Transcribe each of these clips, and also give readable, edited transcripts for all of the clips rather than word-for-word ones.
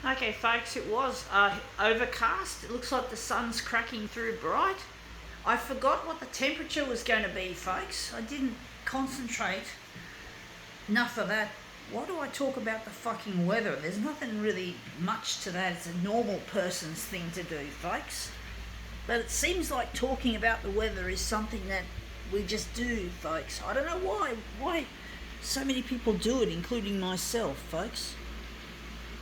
Okay, folks, it was overcast. It looks like the sun's cracking through bright. I forgot what the temperature was going to be, folks. I didn't concentrate enough of that. Why do I talk about the fucking weather? There's nothing really much to that. It's a normal person's thing to do, folks. But it seems like talking about the weather is something that we just do, folks. I don't know why so many people do it, including myself, folks.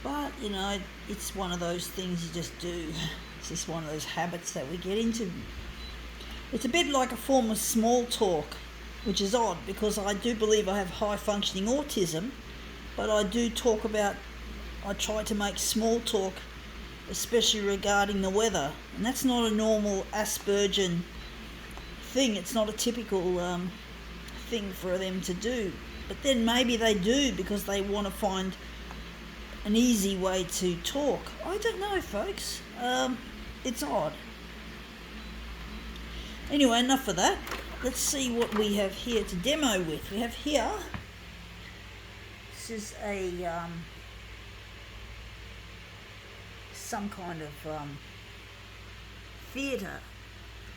But, you know, it's one of those things you just do. It's just one of those habits that we get into. It's a bit like a form of small talk, which is odd because I do believe I have high functioning autism, but I try to make small talk, especially regarding the weather. And that's not a normal Aspergian thing. It's not a typical thing for them to do. But then maybe they do because they want to find an easy way to talk. I don't know, folks. It's odd. Anyway, enough of that. Let's see what we have here to demo with. We have here, this is a some kind of theatre.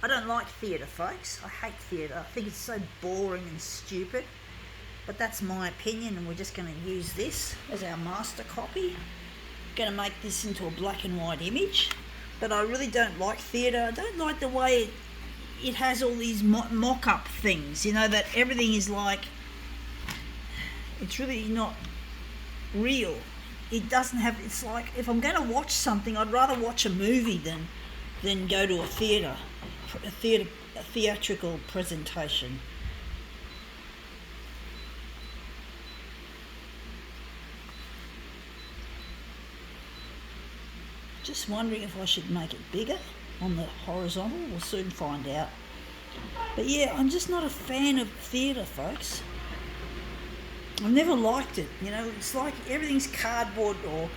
I don't like theatre, folks. I hate theatre. I think it's so boring and stupid. But that's my opinion, and we're just going to use this as our master copy. Going to make this into a black and white image. But I really don't like theatre. I don't like the way it has all these mock-up things, you know, that everything is like, it's really not real. It doesn't have, it's like, if I'm going to watch something, I'd rather watch a movie than go to a theatrical presentation. Just wondering if I should make it bigger on the horizontal. We'll soon find out. But yeah, I'm just not a fan of theatre, folks. I've never liked it. You know, it's like everything's cardboard or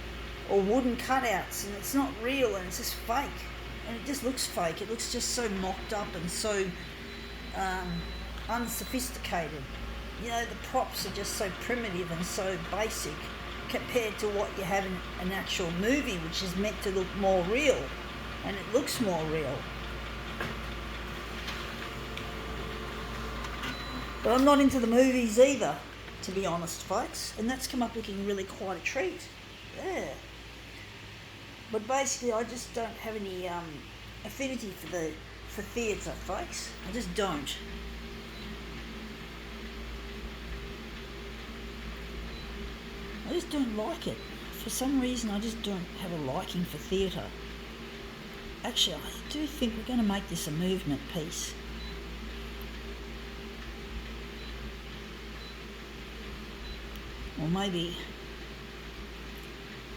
wooden cutouts, and it's not real, and it's just fake. And it just looks fake. It looks just so mocked up and so unsophisticated. You know, the props are just so primitive and so basic compared to what you have in an actual movie, which is meant to look more real, and it looks more real. But I'm not into the movies either, to be honest, folks, and that's come up looking really quite a treat. Yeah. But basically, I just don't have any affinity for theatre, folks. I just don't. I just don't like it. For some reason, I just don't have a liking for theatre. Actually, I do think we're going to make this a movement piece. Or maybe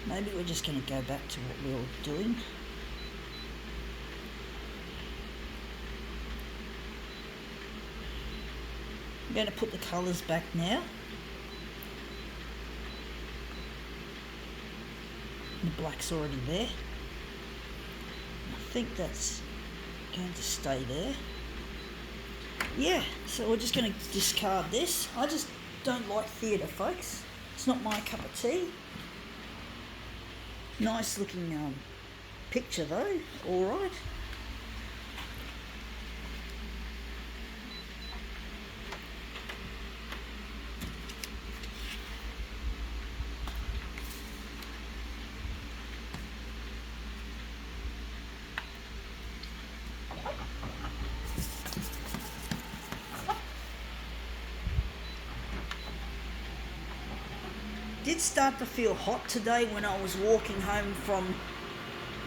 we're just going to go back to what we were doing. I'm going to put the colours back now. The black's already there. I think that's going to stay there. Yeah, so we're just going to discard this. I just don't like theatre, folks. It's not my cup of tea. Nice looking picture though, alright. Did start to feel hot today when I was walking home from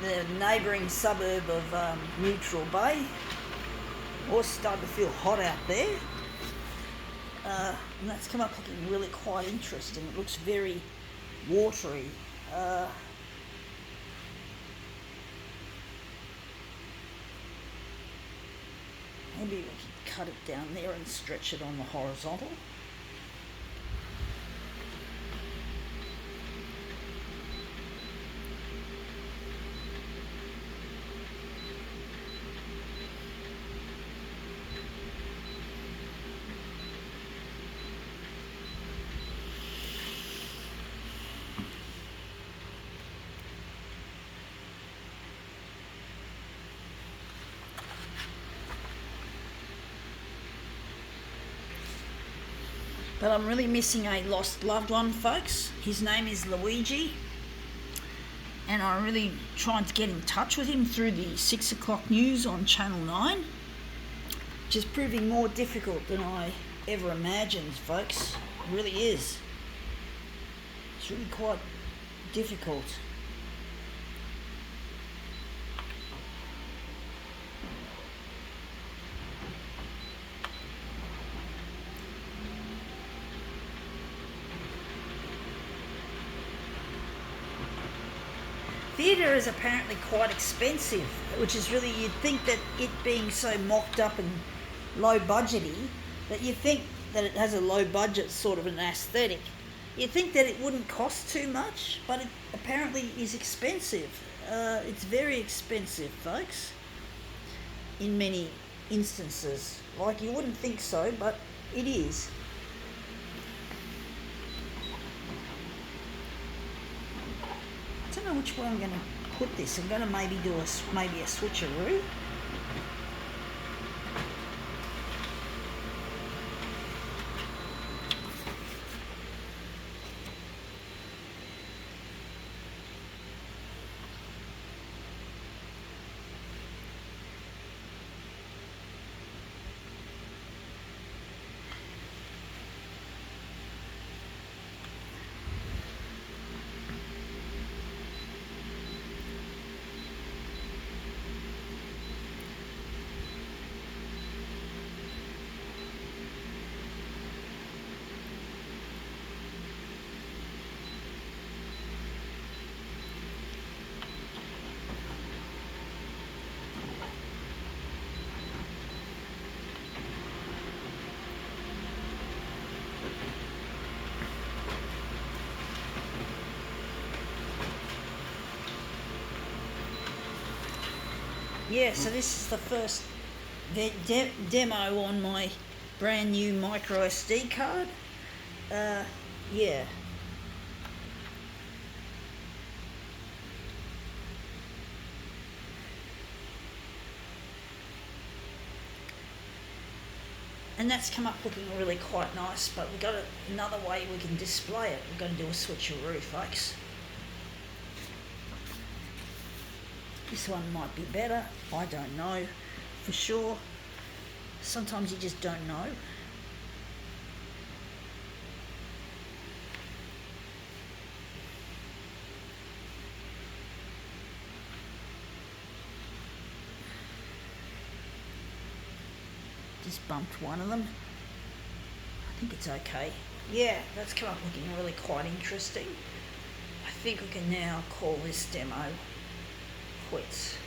the neighbouring suburb of Neutral Bay. Also started to feel hot out there. And that's come up looking really quite interesting. It looks very watery. Maybe we could cut it down there and stretch it on the horizontal. But I'm really missing a lost loved one, folks. His name is Luigi, and I'm really trying to get in touch with him through the 6 o'clock news on Channel 9, which is proving more difficult than I ever imagined, folks. It really is. It's really quite difficult. Theatre is apparently quite expensive, which is really, you'd think that it being so mocked up and low budgety, that you think that it has a low budget sort of an aesthetic. You'd think that it wouldn't cost too much, but it apparently is expensive. It's very expensive, folks, in many instances. Like, you wouldn't think so, but it is. I don't know which way I'm going to put this. I'm going to maybe do a switcheroo. Yeah, so this is the first demo on my brand new micro SD card. Yeah. And that's come up looking really quite nice, but we've got another way we can display it. We're going to do a switcheroo, folks. This one might be better. I don't know for sure. Sometimes you just don't know. Just bumped one of them. I think it's okay. Yeah, that's come up looking really quite interesting. I think we can now call this demo quits.